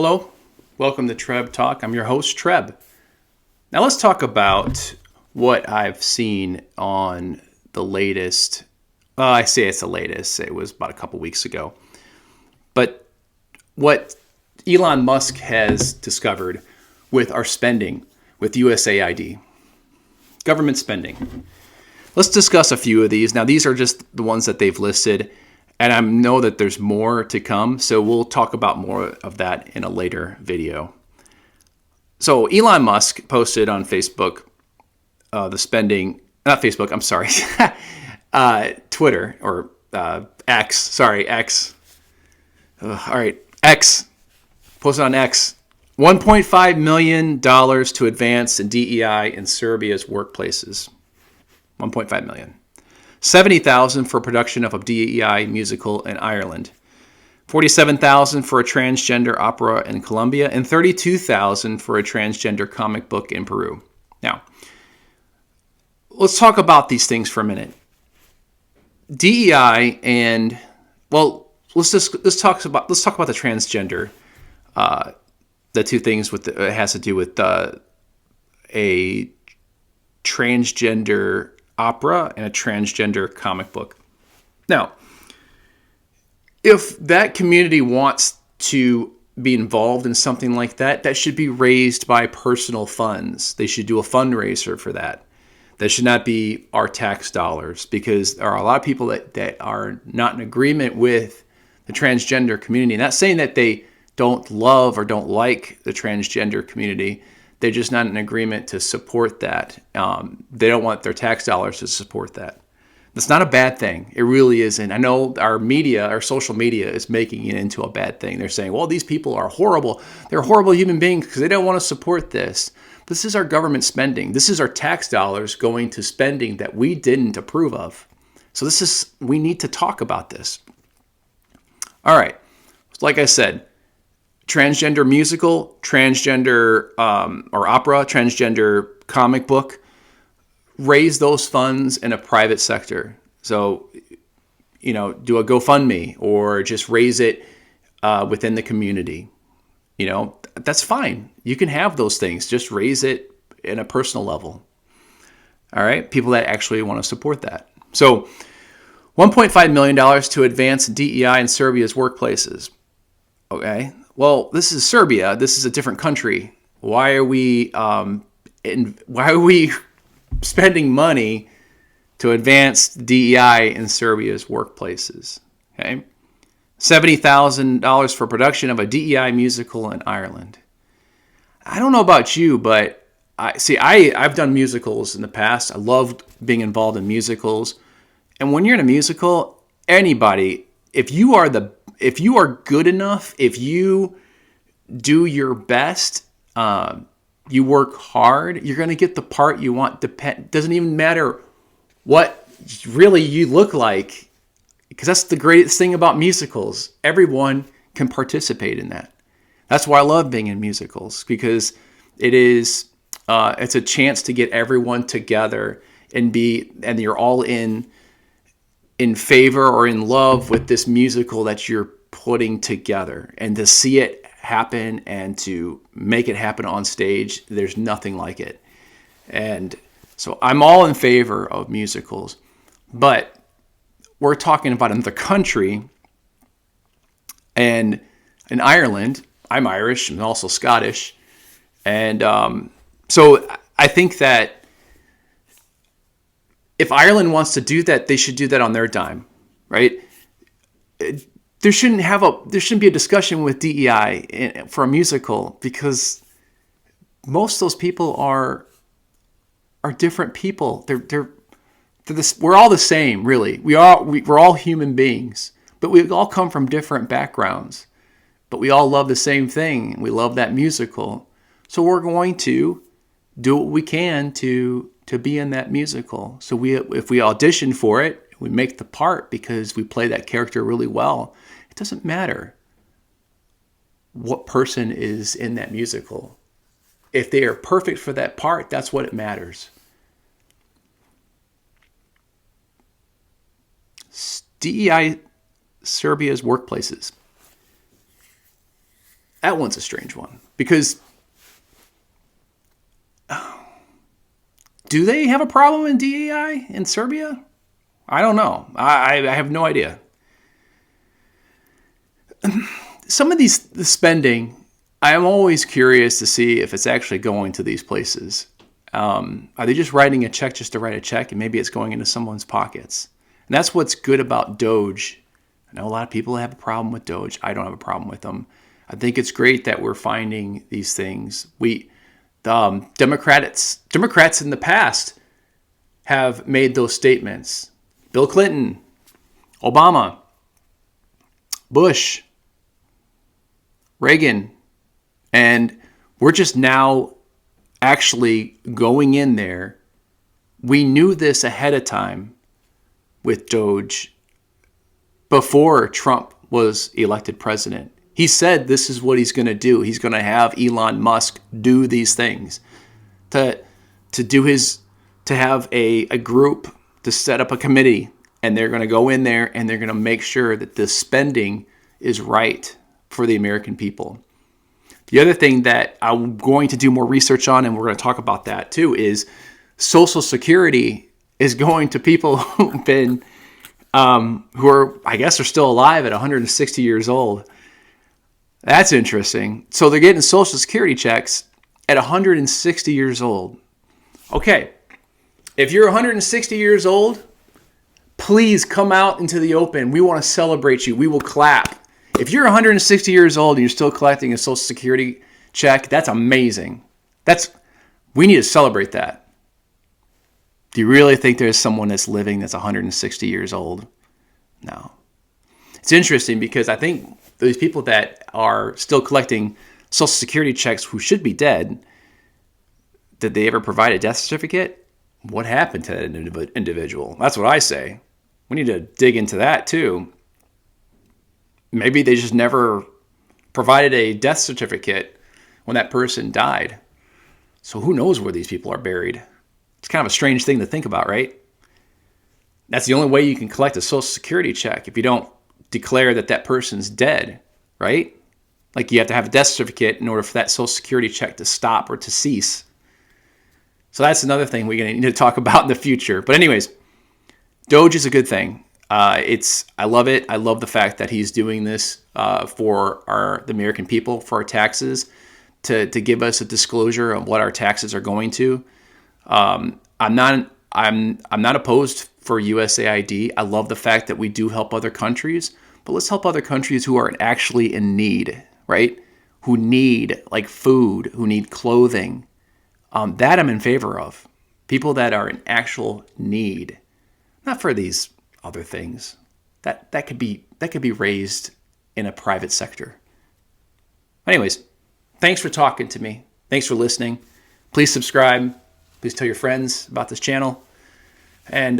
Hello, welcome to Treb Talk. I'm your host, Treb. Now let's talk about what I've seen on the latest. I say it's the latest. It was about a couple weeks ago. But what Elon Musk has discovered with our spending with USAID, government spending. Let's discuss a few of these. Now, these are just the ones that they've listed, and I know that there's more to come, so we'll talk about more of that in a later video. So Elon Musk posted on Facebook the spending, not Facebook, I'm sorry, Twitter, or X, sorry, X. All right, X, posted on X, $1.5 million to advance in DEI in Serbia's workplaces. 1.5 million. 70,000 for production of a DEI musical in Ireland. 47,000 for a transgender opera in Colombia, and 32,000 for a transgender comic book in Peru. Now, let's talk about these things for a minute. DEI and, well, let's talk about the transgender. The two things it has to do with a transgender opera and a transgender comic book. Now, if that community wants to be involved in something like that, that should be raised by personal funds. They should do a fundraiser for that. That should not be our tax dollars, because there are a lot of people that are not in agreement with the transgender community. Not saying that they don't love or don't like the transgender community. They're just not in agreement to support that. They don't want their tax dollars to support that. That's not a bad thing. It really isn't. I know our media, our social media is making it into a bad thing. They're saying, well, these people are horrible. They're horrible human beings because they don't want to support this. This is our government spending. This is our tax dollars going to spending that we didn't approve of. So we need to talk about this. All right. Like I said, transgender musical, transgender or opera, transgender comic book, raise those funds in a private sector. So, do a GoFundMe or just raise it within the community. That's fine. You can have those things. Just raise it in a personal level. All right. People that actually want to support that. So $1.5 million to advance DEI in Serbia's workplaces. Okay. Well, this is Serbia. This is a different country. Why are we spending money to advance DEI in Serbia's workplaces? Okay, $70,000 for production of a DEI musical in Ireland. I don't know about you, but I've done musicals in the past. I loved being involved in musicals, and when you're in a musical, anybody, if you are good enough, if you do your best, you work hard, you're going to get the part you want. Doesn't even matter what really you look like, because that's the greatest thing about musicals. Everyone can participate in that. That's why I love being in musicals, because it's a chance to get everyone together and you're all in favor or in love with this musical that you're putting together, and to see it happen and to make it happen on stage, there's nothing like it. And so I'm all in favor of musicals, but we're talking about in the country, and in Ireland. I'm Irish and also Scottish, and so I think that if Ireland wants to do that, they should do that on their dime, right? There shouldn't be a discussion with DEI for a musical, because most of those people are different people. We're all the same, really. We're all human beings, but we all come from different backgrounds. But we all love the same thing. We love that musical, so we're going to do what we can to be in that musical. So if we audition for it, we make the part because we play that character really well. It doesn't matter what person is in that musical. If they are perfect for that part, that's what it matters. DEI Serbia's workplaces. that one's a strange one because do they have a problem in DEI in Serbia? I don't know. I have no idea. Some of the spending, I'm always curious to see if it's actually going to these places. Are they just writing a check just to write a check, and maybe it's going into someone's pockets? And that's what's good about Doge. I know a lot of people have a problem with Doge. I don't have a problem with them. I think it's great that we're finding these things. Democrats in the past have made those statements. Bill Clinton, Obama, Bush, Reagan, and we're just now actually going in there. We knew this ahead of time with Doge before Trump was elected president. He said this is what he's going to do. He's going to have Elon Musk do these things to have a group to set up a committee, and they're going to go in there and they're going to make sure that the spending is right for the American people. The other thing that I'm going to do more research on, and we're going to talk about that too, is Social Security is going to people who've been, who are, I guess, are still alive at 160 years old. That's interesting. So they're getting Social Security checks at 160 years old. Okay, if you're 160 years old, please come out into the open. We want to celebrate you. We will clap. If you're 160 years old and you're still collecting a Social Security check, that's amazing. We need to celebrate that. Do you really think there's someone that's living that's 160 years old? No. It's interesting because I think those people that are still collecting Social Security checks who should be dead, did they ever provide a death certificate? What happened to that individual? That's what I say. We need to dig into that too. Maybe they just never provided a death certificate when that person died. So who knows where these people are buried? It's kind of a strange thing to think about, right? That's the only way you can collect a Social Security check if you don't declare that that person's dead, right? Like you have to have a death certificate in order for that Social Security check to stop or to cease. So that's another thing we're going to need to talk about in the future. But anyways, Doge is a good thing. I love it. I love the fact that he's doing this for the American people, for our taxes, to give us a disclosure of what our taxes are going to. I'm not opposed for USAID. I love the fact that we do help other countries, but let's help other countries who are actually in need, right? Who need like food, who need clothing. That I'm in favor of. People that are in actual need, not for these other things. That could be raised in a private sector. Anyways, thanks for talking to me. Thanks for listening. Please subscribe. Please tell your friends about this channel. And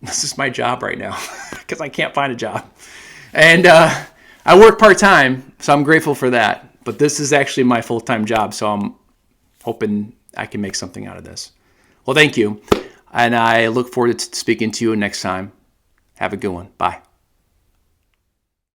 this is my job right now because I can't find a job. And I work part-time, so I'm grateful for that. But this is actually my full-time job, so I'm hoping I can make something out of this. Well, thank you. And I look forward to speaking to you next time. Have a good one. Bye.